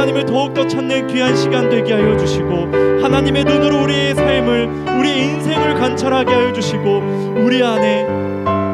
하나님을 더욱더 찾는 귀한 시간 되게 하여 주시고, 하나님의 눈으로 우리의 삶을, 우리의 인생을 관찰하게 하여 주시고, 우리 안에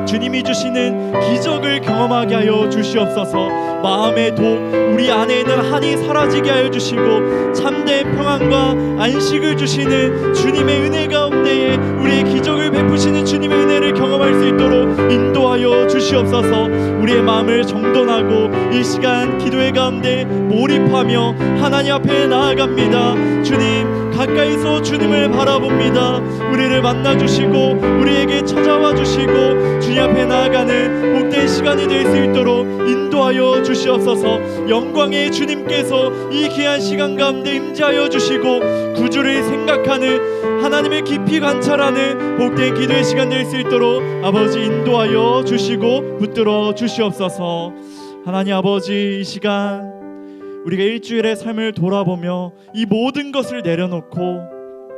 주님이 주시는 기적을 경험하게 하여 주시옵소서. 마음의 독, 우리 안에 있는 한이 사라지게 하여 주시고, 참된 평안과 안식을 주시는 주님의 은혜 가운데에 우리의 기적을 베푸시는 주님의 은혜를 경험할 수 있도록 인도하여 주시옵소서. 우리의 마음을 정돈하고 이 시간 기도의 가운데 몰입하며 하나님 앞에 나아갑니다. 주님, 가까이서 주님을 바라봅니다. 우리를 만나주시고 우리에게 찾아와 주시고 주님 앞에 나아가는 복된 시간이 될 수 있도록 인도하여 주시옵소서. 영광의 주님께서 이 귀한 시간 가운데 임재하여 주시고, 구주를 생각하는, 하나님을 깊이 관찰하는 복된 기도의 시간 될 수 있도록 아버지 인도하여 주시고 붙들어 주시옵소서. 하나님 아버지, 이 시간 우리가 일주일의 삶을 돌아보며 이 모든 것을 내려놓고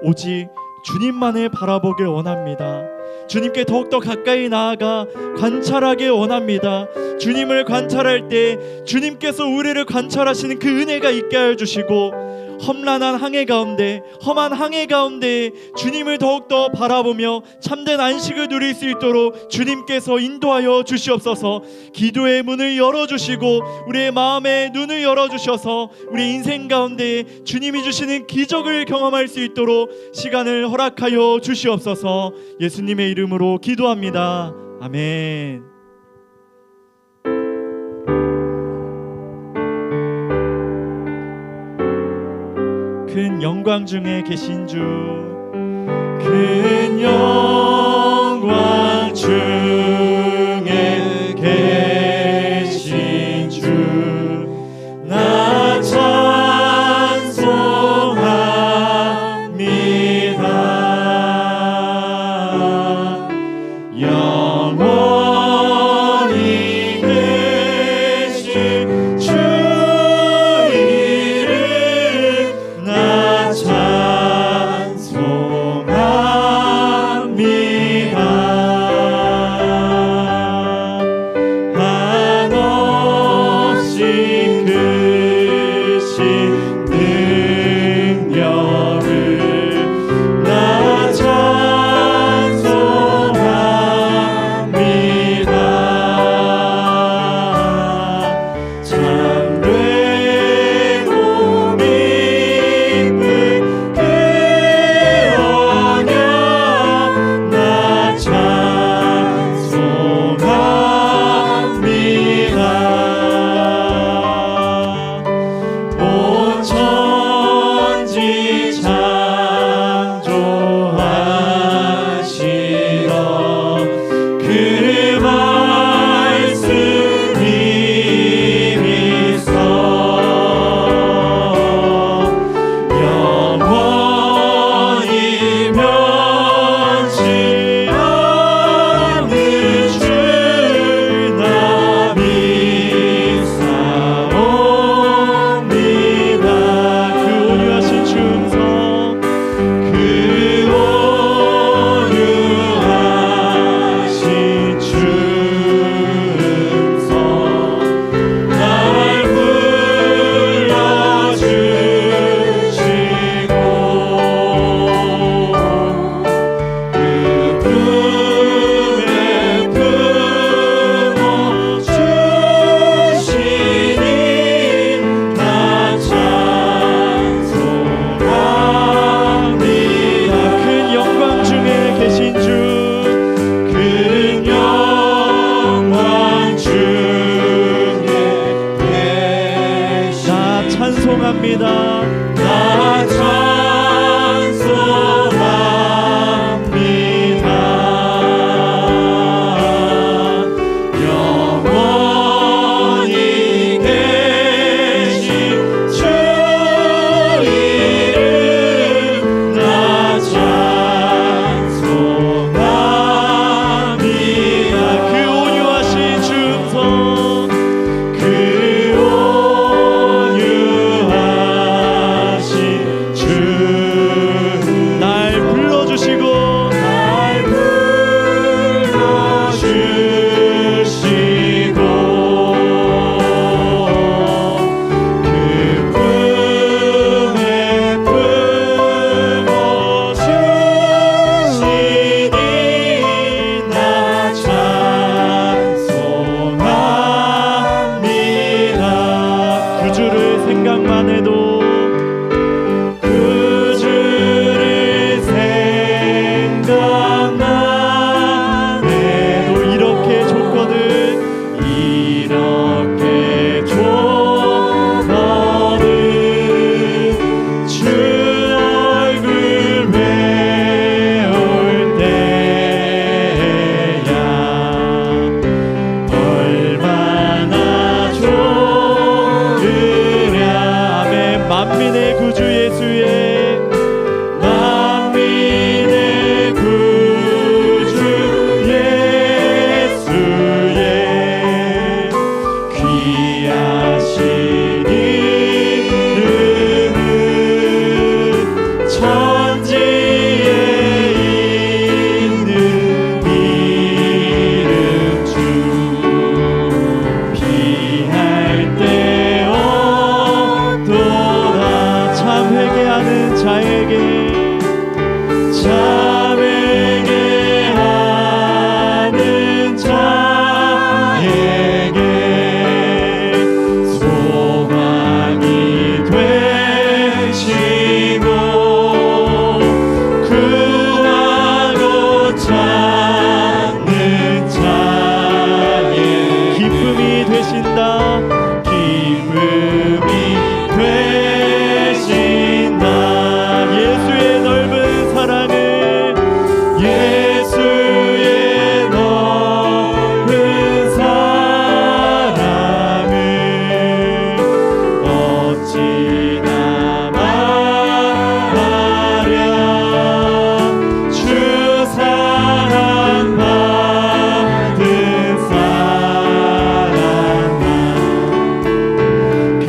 오직 주님만을 바라보길 원합니다. 주님께 더욱더 가까이 나아가 관찰하길 원합니다. 주님을 관찰할 때 주님께서 우리를 관찰하시는 그 은혜가 있게 하여 주시고, 험난한 항해 가운데, 험한 항해 가운데 주님을 더욱더 바라보며 참된 안식을 누릴 수 있도록 주님께서 인도하여 주시옵소서. 기도의 문을 열어주시고 우리의 마음의 눈을 열어주셔서 우리 인생 가운데 주님이 주시는 기적을 경험할 수 있도록 시간을 허락하여 주시옵소서. 예수님의 이름으로 기도합니다. 아멘. 큰 영광 중에 계신 주, 큰 영광 중에 계신 주, 나 찬송합니다. 영원히 계신 주 생각만 해도 그 주를 생각만 해도 이렇게 좋거든. 이렇게 좋거든. 주 얼굴 외울 때야 얼마나 좋으랴. 아멘. 만민의 구주 예수의 만민의 구주 예수의 귀하신 이름은 천지에 있는 이름 주. 피할 때 없도다. 참 회개하는 자에게 참 회개하는 자에게 소망이 되시고 구하고 찾는 자에 기쁨이 되신다. 기쁨이 되신다. 예수의 넓은 사랑을 예수의 넓은 사랑을 어찌나 말하랴. 주 사랑받은 사랑만 그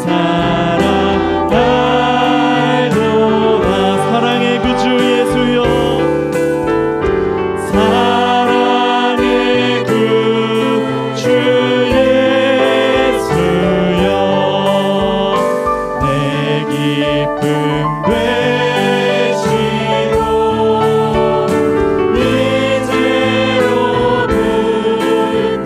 사랑 알도다. 사랑의 구주 예수여 사랑의 구주 예수여 내 기쁨 되시고 이제로부터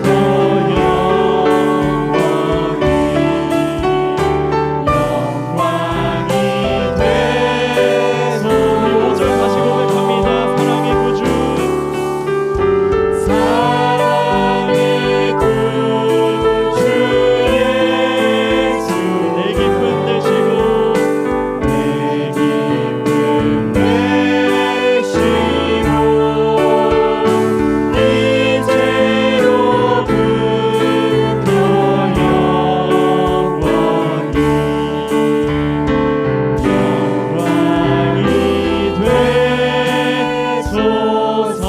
영원히 되소. 우리 5절 다시 고백합니다. 사랑의 구주 사랑의 구주 예수 내 기쁨 되시고 내 기쁨 되시고 이제로부터 영원히 되소서.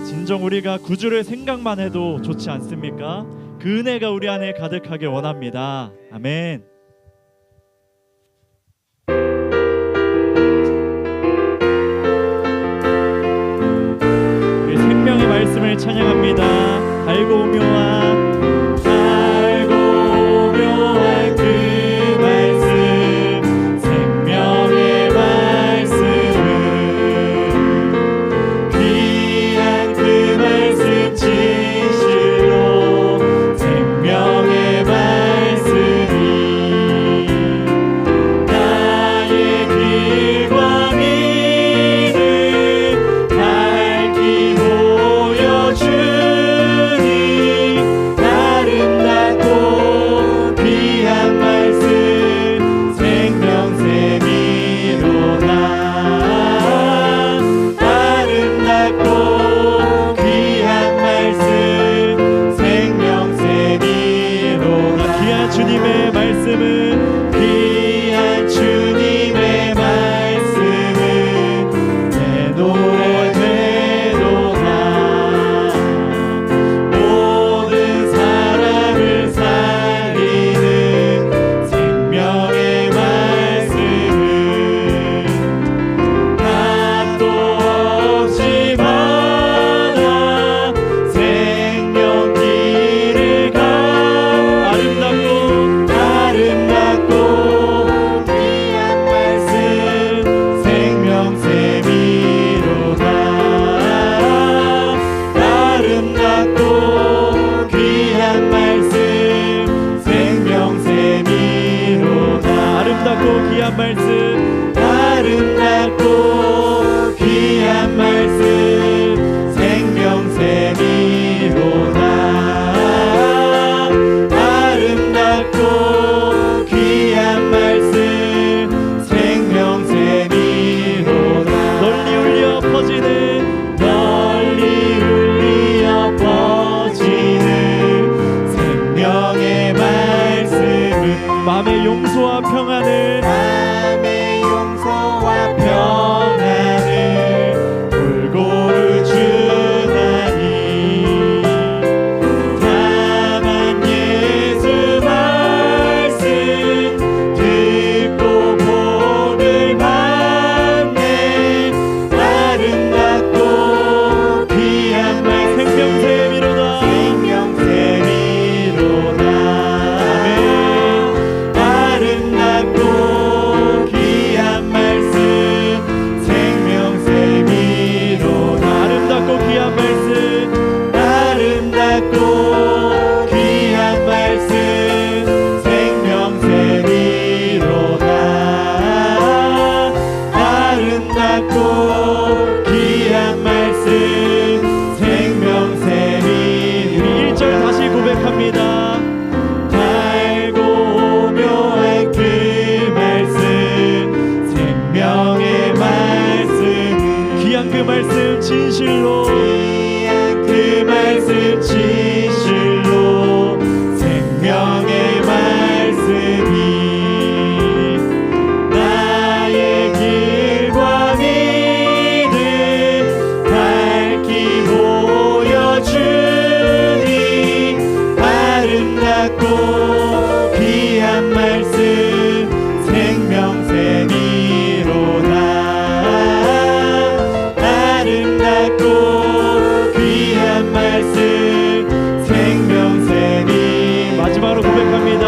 진정 우리가 구주를 생각만 해도 좋지 않습니까? 그 은혜가 우리 안에 가득하게 원합니다. 아멘. 우리 생명의 말씀을 찬양합니다. 달고 오묘한 달고 오묘한 그 말씀 생명의 말씀은 귀한 그 말씀 진실로 생명의 말씀이 나의 길과 길을 밝히 보여주니 말씀, 아름답고 귀한 말씀, 생명샘이로다. 아름답고 귀한 말씀, 생명샘이로다. 널리 울려 퍼지는, 널리 울려 퍼지는 생명의 말씀은 마음의 용서와 평안을, 마음의 용서와 평안을 골고루 주나니. 다만 예수 말씀 듣고 복을 받네. 아름답고 귀한 말, 생명샘이로다. 생명샘이로다. 아름답고 귀한 말씀, 생명샘이로다. 아름답고 귀한 말씀, 아름답고 귀한 말씀, 생명샘이로다. 아름답고 귀한 말씀, 생명샘이. 1절 다시 고백합니다. 달고 묘한 그 말씀, 생명의 말씀, 귀한 그 말씀 진실로, 귀한 그 말씀 진실로, 생명의 말씀이 나의 길과 믿음 밝히 보여주니. 아름답고 귀한 말씀, 생명샘이로다. 아름답고 귀한 말씀, 생명샘이. 마지막으로 고백합니다.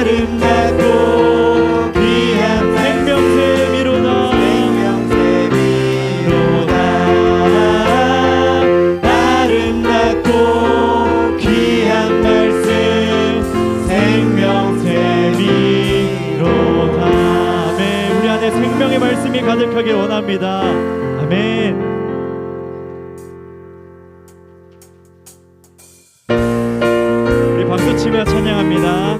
아름답고 귀한 생명샘이로다. 생명샘이로다. 아름답고 귀한 말씀, 생명샘이로다. 아멘. 우리 안에 생명의 말씀이 가득하길 원합니다. 아멘. 우리 박수치며 찬양합니다.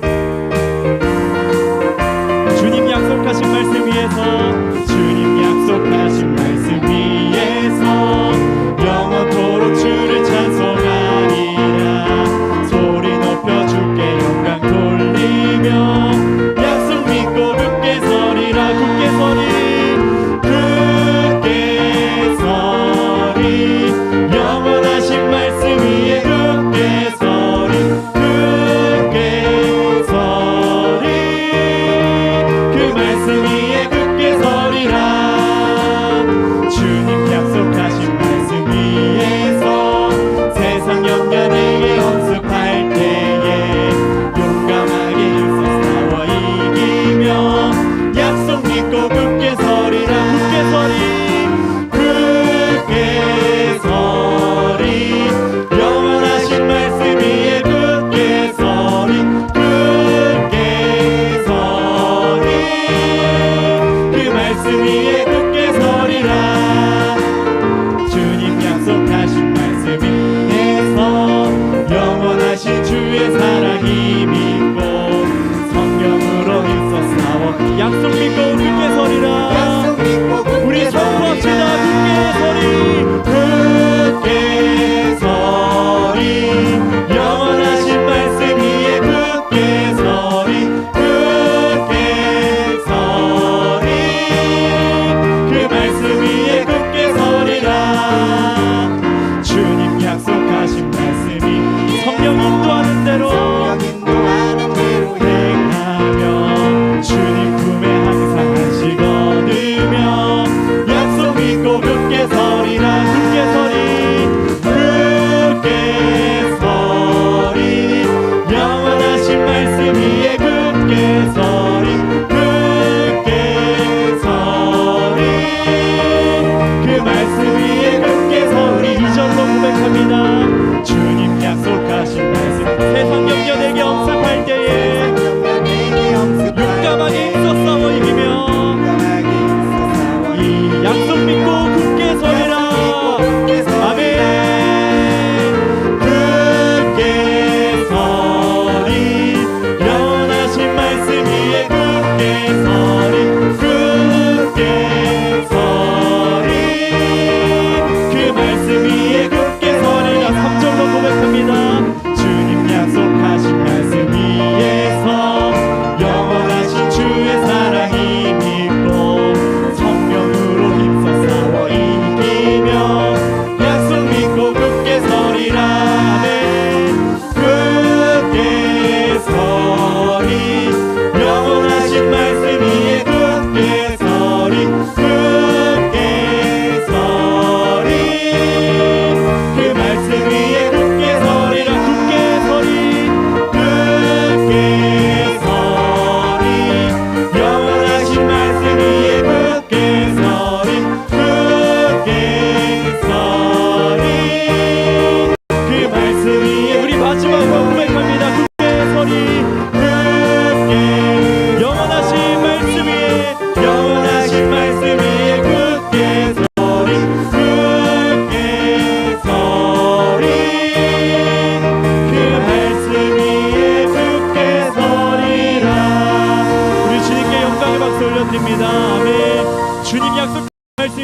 주님 약속하신 말씀 위에서, 주님 약속하신 말씀 위에서 영원토록 주를 찬송하리라. 소리 높여 주께 영광 돌리며 약속 믿고 굳게 서리라. 굳게 서리, 굳게 서리. 영원하신 말씀 위에 굳게 서리, 굳게 서리. 그 말씀 위에 굳게 서리라.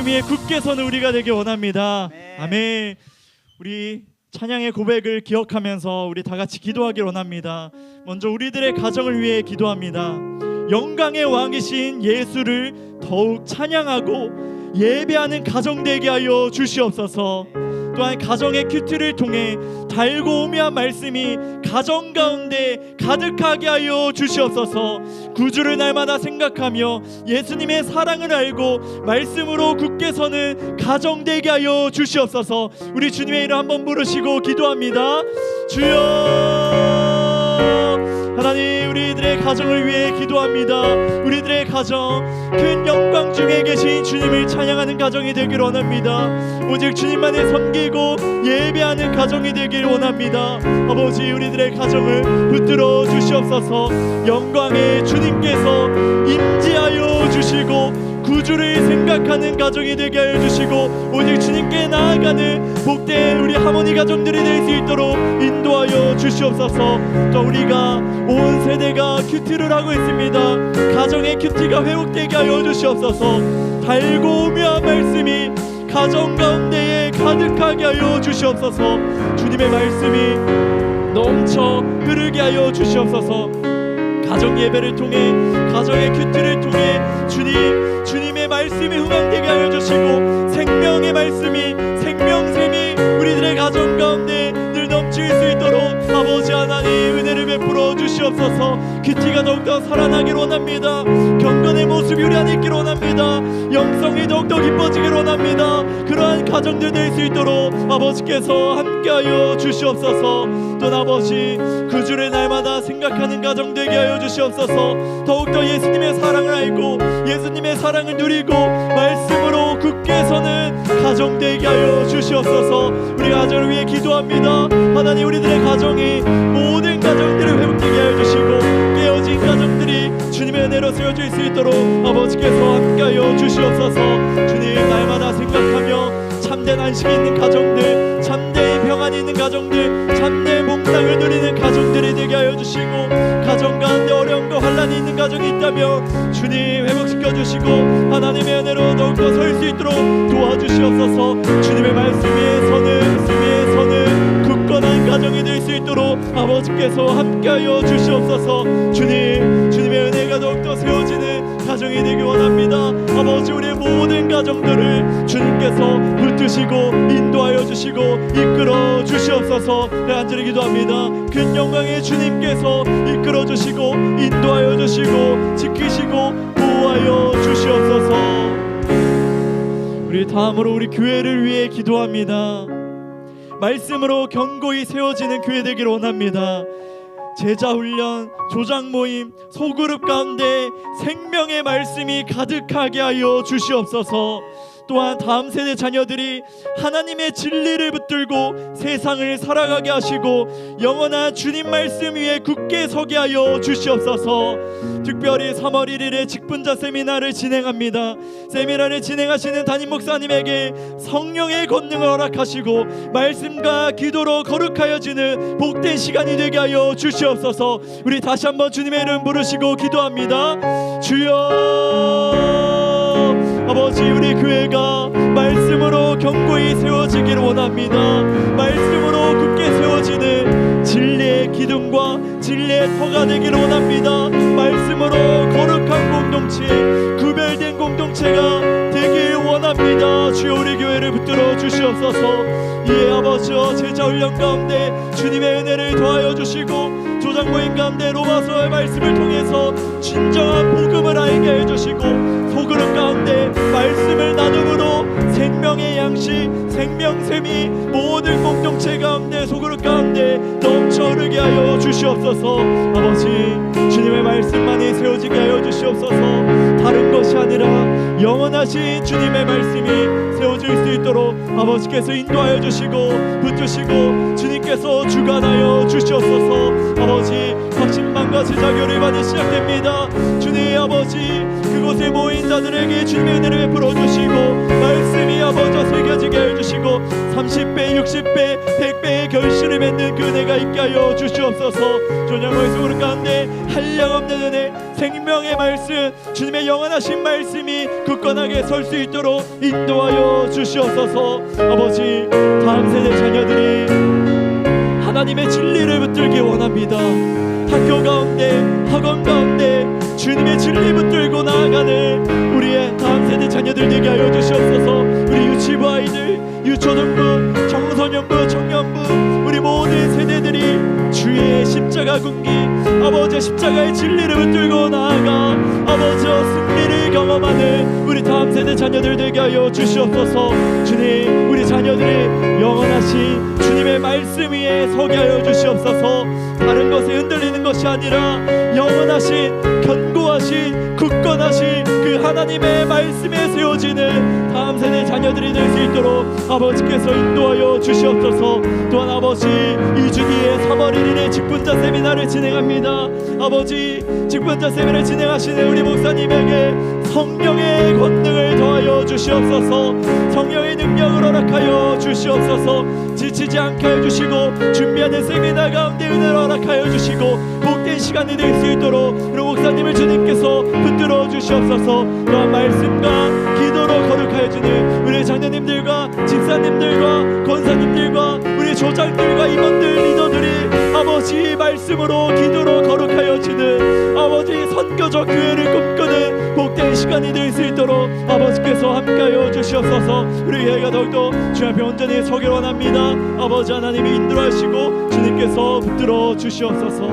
위에 굳게 서는 우리가 되길 원합니다. 아멘. 아멘. 우리 찬양의 고백을 기억하면서 우리 다 같이 기도하길 원합니다. 먼저 우리들의 가정을 위해 기도합니다. 영광의 왕이신 예수를 더욱 찬양하고 예배하는 가정 되게 하여 주시옵소서. 또한 가정의 큐티를 통해 달고 오묘한 말씀이 가정 가운데 가득하게 하여 주시옵소서. 구주를 날마다 생각하며 예수님의 사랑을 알고 말씀으로 굳게 서는 가정 되게 하여 주시옵소서. 우리 주님의 이름 한번 부르시고 기도합니다. 주여, 하나님, 우리들의 가정을 위해 기도합니다. 우리들의 가정, 큰 영광 중에 계신 주님을 찬양하는 가정이 되길 원합니다. 오직 주님만을 섬기고 예배하는 가정이 되길 원합니다. 아버지, 우리들의 가정을 붙들어 주시옵소서. 영광의 주님께서 임재하여 주시고 구주를 생각하는 가정이 되게 하여 주시고 오직 주님께 나아가는 복된 우리 하모니 가정들이 될 수 있도록 인도하여 주시옵소서. 또 우리가 온 세대가 큐티를 하고 있습니다. 가정의 큐티가 회복되게 하여 주시옵소서. 달고 오묘한 말씀이 가정 가운데에 가득하게 하여 주시옵소서. 주님의 말씀이 넘쳐 흐르게 하여 주시옵소서. 가정 예배를 통해, 가정의 큐티를 통해 주님의 말씀이 흥황되게 하여 주시고 생명의 말씀이, 생명샘이 우리들의 가정 가운데 늘 넘칠 수 있도록 아버지 하나님 은혜를 베풀어 주시옵소서. 큐티가 더욱더 살아나길 원합니다. 경건의 모습이 우리 안에 있길 원합니다. 영성이 더욱더 깊어지길 원합니다. 그러한 가정들 될 수 있도록 아버지께서 함께하여 주시옵소서. 또 아버지, 그 주를 날마다 생각하는 가정 되게 하여 주시옵소서. 더욱더 예수님의 사랑을 알고 예수님의 사랑을 누리고 말씀으로 굳게 서는 가정 되게 하여 주시옵소서. 우리 가정을 위해 기도합니다. 하나님, 우리들의 가정이 모든 가정들을 회복되게 하여 주시고 깨어진 가정들이 주님의 은혜로 세워질 수 있도록 아버지께서 함께하여 주시옵소서. 주님, 날마다 생각하며 참된 안식이 있는 가정들, 참된 평안이 있는 가정들, 참된 몽상을 누리는 가정들이 되게 하여 주시고 가정 가운데 어려움과 환난이 있는 가정이 있다면 주님 회복시켜 주시고 하나님의 은혜로 더욱더 설 수 있도록 도와주시옵소서. 주님의 말씀 위에 서는 굳건한 가정이 될 수 있도록 아버지께서 함께하여 주시옵소서. 주님의 은혜가 더욱더 세워지는 가정이 되기 원합니다. 아버지, 우리의 모든 가정들을 주님께서 붙드시고 인도하여 주시고 이끌어 주시옵소서. 간절히 기도합니다. 큰 영광의 주님께서 이끌어 주시고 인도하여 주시고 지키시고 보호하여 주시옵소서. 우리 다음으로 우리 교회를 위해 기도합니다. 말씀으로 견고히 세워지는 교회 되기를 원합니다. 제자 훈련, 조장 모임, 소그룹 가운데 생명의 말씀이 가득하게 하여 주시옵소서. 또한 다음 세대 자녀들이 하나님의 진리를 붙들고 세상을 살아가게 하시고 영원한 주님 말씀 위에 굳게 서게 하여 주시옵소서. 특별히 3월 1일에 직분자 세미나를 진행합니다. 세미나를 진행하시는 담임 목사님에게 성령의 권능을 허락하시고 말씀과 기도로 거룩하여지는 복된 시간이 되게 하여 주시옵소서. 우리 다시 한번 주님의 이름 부르시고 기도합니다. 주여, 아버지, 우리 교회가 말씀으로 견고히 세워지기를 원합니다. 말씀으로 굳게 세워지는 진리의 기둥과 진리의 터가 되기를 원합니다. 말씀으로 거룩한 공동체, 구별된 공동체가 되길 원합니다. 주여, 우리 교회를 붙들어 주시옵소서. 예, 아버지여, 제자 훈련 가운데 주님의 은혜를 더하여 주시고 조장 모임 가운데 로마서의 말씀을 통해서 진정한 복음을 알게 해주시고 소그룹 가운데 말씀을 나눔으로 생명의 양식, 생명샘이 모든 공동체 가운데 소그룹 가운데 넘쳐 흐르게 하여 주시옵소서. 아버지, 주님의 말씀만이 세워지게 하여 주시옵소서. 다른 것이 아니라 영원하신 주님의 말씀이 세워질 수 있도록 아버지께서 인도하여 주시고 붙드시고 주님께서 주관하여 주시옵소서. 아버지, 확신만과 제자 교류반이 시작됩니다. 주님, 아버지, 그곳에 모인 자들에게 주님의 은혜를 베풀어 주시고 말씀이 아버지 새겨지게 해주시고 30배 60배 100배의 결실을 맺는 그 은혜가 있게 하여 주시옵소서. 주님 말씀 가운데 한량없는 은혜 생명의 말씀 주님의 영원하신 말씀이 굳건하게 설 수 있도록 인도하여 주시옵소서. 아버지 다음 세대 자녀들이 하나님의 진리를 붙들기 원합니다. 학교 가운데 학원 가운데 주님의 진리 붙들고 나아가는 우리의 다음 세대 자녀들 되게 하여 주시옵소서. 우리 유치부 아이들 유초등부 청소년부 청년부 우리 모든 세대들이 주의 십자가 군기 아버지 십자가의 진리를 붙들고 나아가 아버지와 승리를 경험하는 우리 다음 세대 자녀들 되게 하여 주시옵소서. 주님 우리 자녀들이 영원하신 주님의 말씀 위에 서게 하여 주시옵소서. 다른 것에 흔들리는 것이 아니라 영원하신 견고하신 굳건하신 그 하나님의 말씀에 세워지는 다음 세대 자녀들이 될 수 있도록 아버지께서 인도하여 주시옵소서. 또한 아버지 2주 뒤에 3월 1일에 직분자 세미나를 진행합니다. 아버지 직분자 세미나를 진행하시는 우리 목사님에게 성령의 권능을 더하여 주시옵소서. 성령의 능력을 허락하여 주시옵소서. 지치지 않게 해주시고 준비하는 세미나 가운데 은혜를 허락하여 주시고 복된 시간이 될 수 있도록 우리 목사님을 주님께서 붙들어 주시옵소서. 또한 말씀과 기도로 거룩하여 주는 우리 장로님들과 집사님들과 권사님들과 우리 조장들과 임원들 리더들이 아버지 말씀으로 기도로 거룩하여 주는 아버지 선교적 교회를 꿈꾸는 복된 시간이 될 수 있도록 아버지께서 함께하여 주시옵소서. 우리 교회가 더욱더 주 앞에 온전히 서길 원합니다. 아버지 하나님이 인도하시고 주님께서 붙들어 주시옵소서.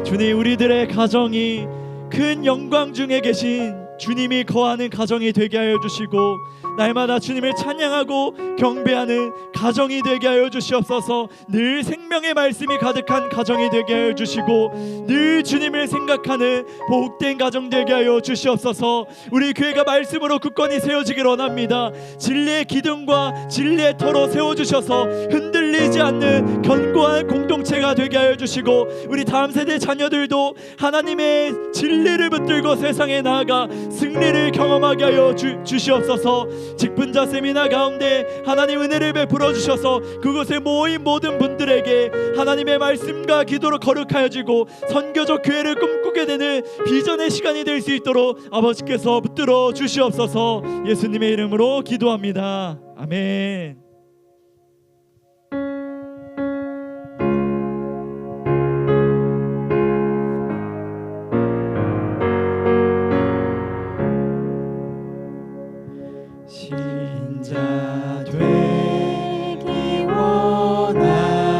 주님 우리들의 가정이 큰 영광 중에 계신 주님이 거하는 가정이 되게 하여 주시고 날마다 주님을 찬양하고 경배하는 가정이 되게 하여 주시옵소서. 늘 생명의 말씀이 가득한 가정이 되게 하여 주시고 늘 주님을 생각하는 복된 가정 되게 하여 주시옵소서. 우리 교회가 말씀으로 굳건히 세워지길 원합니다. 진리의 기둥과 진리의 터로 세워주셔서 흔들리지 않는 견고한 공동체가 되게 하여 주시고 우리 다음 세대 자녀들도 하나님의 진리를 붙들고 세상에 나아가 승리를 경험하게 하여 주시옵소서. 직분자 세미나 가운데 하나님 은혜를 베풀어 주셔서 그곳에 모인 모든 분들에게 하나님의 말씀과 기도로 거룩하여지고 선교적 교회를 꿈꾸게 되는 비전의 시간이 될 수 있도록 아버지께서 붙들어 주시옵소서. 예수님의 이름으로 기도합니다. 아멘. 신자 되기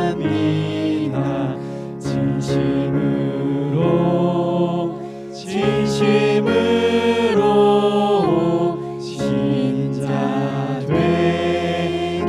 원합니다. 진심으로 진심으로 신자 되기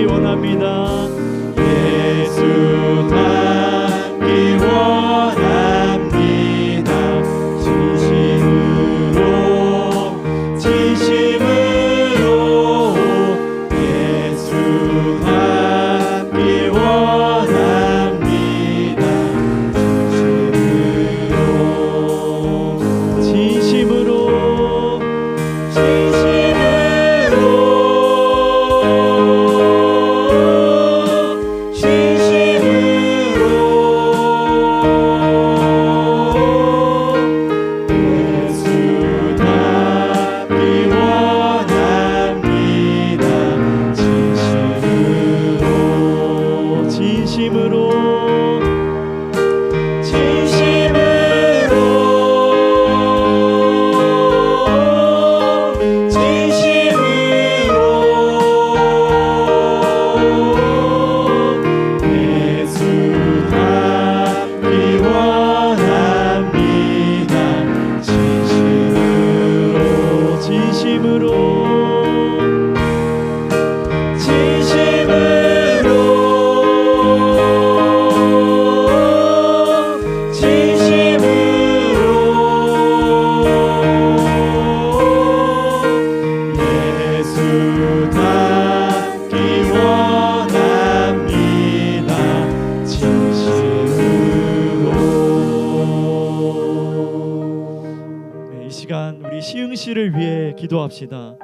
원합니다. 예수 닮기 원합니다. 진심으로 예수 닮기 원합니다. 진심으로 시흥시를 위해 기도합시다.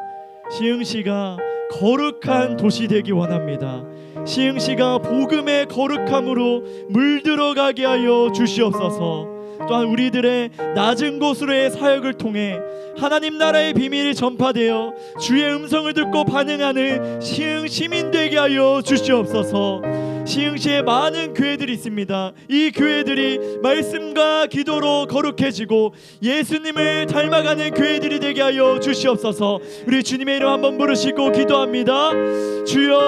시흥시가 거룩한 도시 되기 원합니다. 시흥시가 복음의 거룩함으로 물들어가게 하여 주시옵소서. 또한 우리들의 낮은 곳으로의 사역을 통해 하나님 나라의 비밀이 전파되어 주의 음성을 듣고 반응하는 시흥 시민 되게 하여 주시옵소서. 시흥시에 많은 교회들이 있습니다. 이 교회들이 말씀과 기도로 거룩해지고 예수님을 닮아가는 교회들이 되게 하여 주시옵소서. 우리 주님의 이름 한번 부르시고 기도합니다. 주여,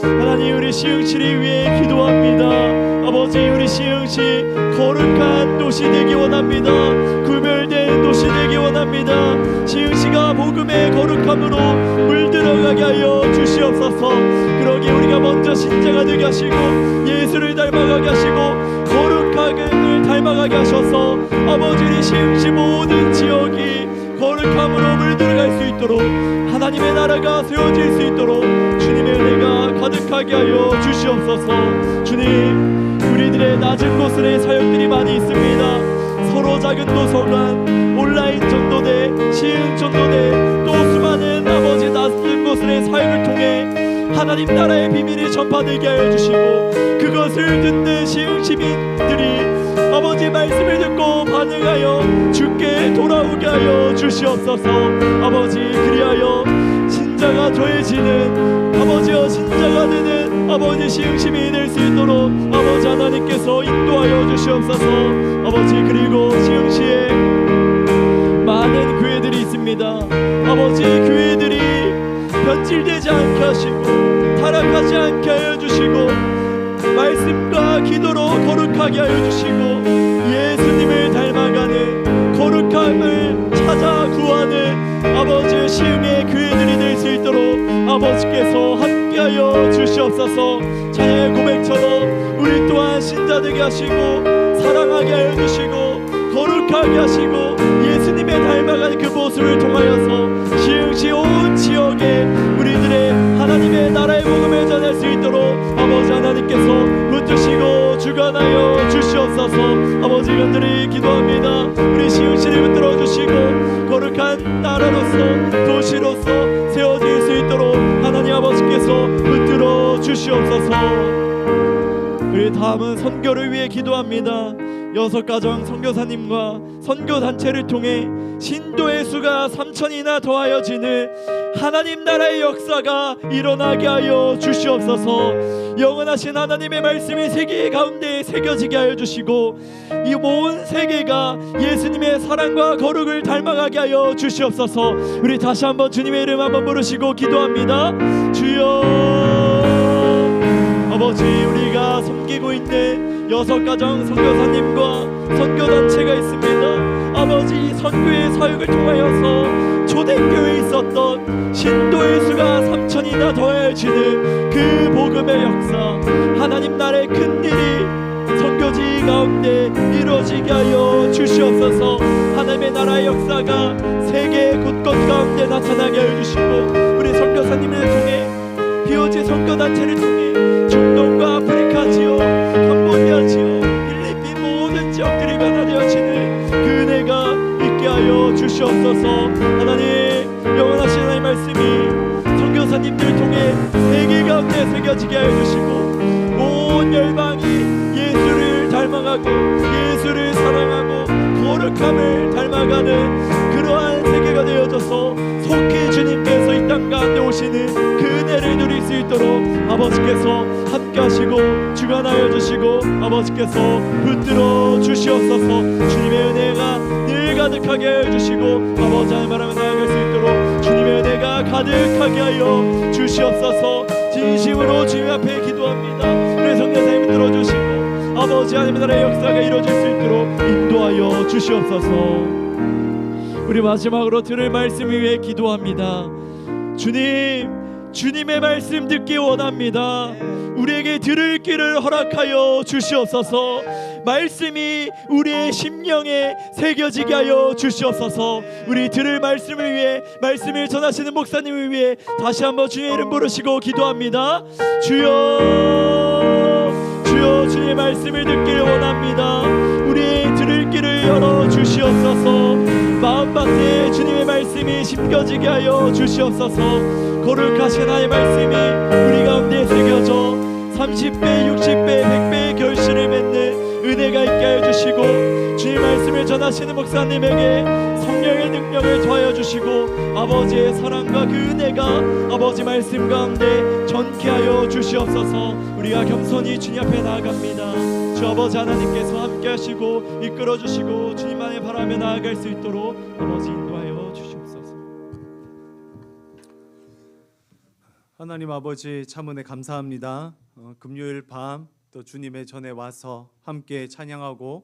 하나님, 우리 시흥시를 위해 기도합니다. 아버지, 우리 시흥시 거룩한 도시 되기 원합니다. 구별된 도시 되기 원합니다. 시흥시가 복음의 거룩함으로 물들어가게 하여 주시옵소서. 그러기에 우리가 먼저 신자가 되게 하시고 예수를 닮아가게 하시고 거룩하게 닮아가게 하셔서 아버지, 우리 시흥시 모든 지역이 거룩함으로 물들어갈 수 있도록 하나님의 나라가 세워질 수 있도록 주님의 은혜가 가득하게 하여 주시옵소서. 주님, 우리들의 낮은 곳에 사역들이 많이 있습니다. 서로 작은 도서관, 온라인 전도대, 시흥 전도대, 또 수많은 아버지 낮은 곳의 사역을 통해 하나님 나라의 비밀이 전파되게 하여 주시고 그것을 듣는 시흥 시민들이 아버지 말씀을 듣고 반응하여 주께 돌아오게 하여 주시옵소서. 아버지, 그리하여 신자가 더해지는 아버지여 신자가 되는 아버지 시흥심이 될 수 있도록 아버지 하나님께서 인도하여 주시옵소서. 아버지, 그리고 시흥시에 많은 교회들이 있습니다. 아버지, 교회들이 변질되지 않게 하시고 타락하지 않게 하여 주시고 말씀과 기도로 거룩하게 하여 주시고 예수님을 닮아가는 거룩함을 찾아 구하는 아버지 시흥의 교회들이 될 수 있도록 아버지께서 함께하여 주시옵소서. 자녀의 고백처럼 우리 또한 신자 되게 하시고 사랑하게 하여 주시고 거룩하게 하시고 예수님의 닮아가는 그 모습을 통하여서 시흥시 온 지역에 우리들의 하나님의 나라의 복음을 전할 수 있도록 아버지 하나님께서 붙드시고 주관하여 주시옵소서. 아버지, 간절히 기도합니다. 우리 시흥시를 붙들어 주시고 거룩한 나라로서 도시로서 세워질 수 있도록 하나님 아버지께서 붙들어 주시옵소서. 우리 다음은 선교를 위해 기도합니다. 6가정 선교사님과 선교단체를 통해 신도의 수가 3,000이나 더하여지는 하나님 나라의 역사가 일어나게 하여 주시옵소서. 영원하신 하나님의 말씀이 세계 가운데 새겨지게 하여 주시고 이 온 세계가 예수님의 사랑과 거룩을 닮아가게 하여 주시옵소서. 우리 다시 한번 주님의 이름 한번 부르시고 기도합니다. 주여, 아버지, 우리가 섬기고 있는 6가정 선교사님과 선교단체가 있습니다. 아버지 선교의 사역을 통하여서 초대교회에 있었던 신도의 수가 3,000이나 더해지는 그 복음의 역사, 하나님 나라의 큰일이 선교지 가운데 이루어지게 하여 주시옵소서. 하나님의 나라의 역사가 세계 곳곳 가운데 나타나게 하여 주시고, 우리 선교사님을 통해 POG 선교단체를 통해 중동과 아프리카 지역, 캄보디아 지역, 필리핀 모든 지역들이 변화되어지는 그 은혜가 있게 하여 주시옵소서. 하나님, 영원하신 하나님 말씀이 선교사님들을 통해 세계 가운데 새겨지게 하여 주시고, 온 열방이 예수를 닮아가고 예수를 사랑하고 거룩함을 닮아가는 그러한 세계가 되어져서 속히 주님께서 이 땅 가운데 오시는 그 은혜를 누릴 수 있도록 아버지께서 함께 하시고 주관하여 주시고, 아버지께서 붙들어 주시옵소서. 주님의 은혜가 늘 가득하게 하여 주시고, 아버지 하나님 바라며 나아갈 수 있도록 주님의 은혜가 가득하게 하여 주시옵소서. 진심으로 주님 앞에 기도합니다. 우리 성교사님 들어주시고 아버지 하나님의 나라의 역사가 이루어질 수 있도록 인도하여 주시옵소서. 우리 마지막으로 들을 말씀 위해 기도합니다. 주님, 주님의 말씀 듣기 원합니다. 우리에게 들을 길을 허락하여 주시옵소서. 말씀이 우리의 심령에 새겨지게 하여 주시옵소서. 우리 들을 말씀을 위해, 말씀을 전하시는 목사님을 위해 다시 한번 주의 이름 부르시고 기도합니다. 주여, 주여, 주의 말씀을 듣기를 원합니다. 우리의 들을 길을 열어 주시옵소서. 마음밭에 주님의 말씀이 심겨지게 하여 주시옵소서. 거룩하신 하나님의 말씀이 우리 가운데 새겨져 30배, 60배, 100배의 결실을 맺는 은혜가 있게 하여 주시고, 주님 말씀을 전하시는 목사님에게 성령의 능력을 더하여 주시고, 아버지의 사랑과 그 은혜가 아버지 말씀 가운데 전케 하여 주시옵소서. 우리가 겸손히 주님 앞에 나아갑니다. 주 아버지 하나님께서 함께 하시고 이끌어 주시고 주님만을 바라며 나아갈 수 있도록 아버지 인도하여 주시옵소서. 하나님 아버지, 참 은혜 감사합니다. 금요일 밤 또 주님의 전에 와서 함께 찬양하고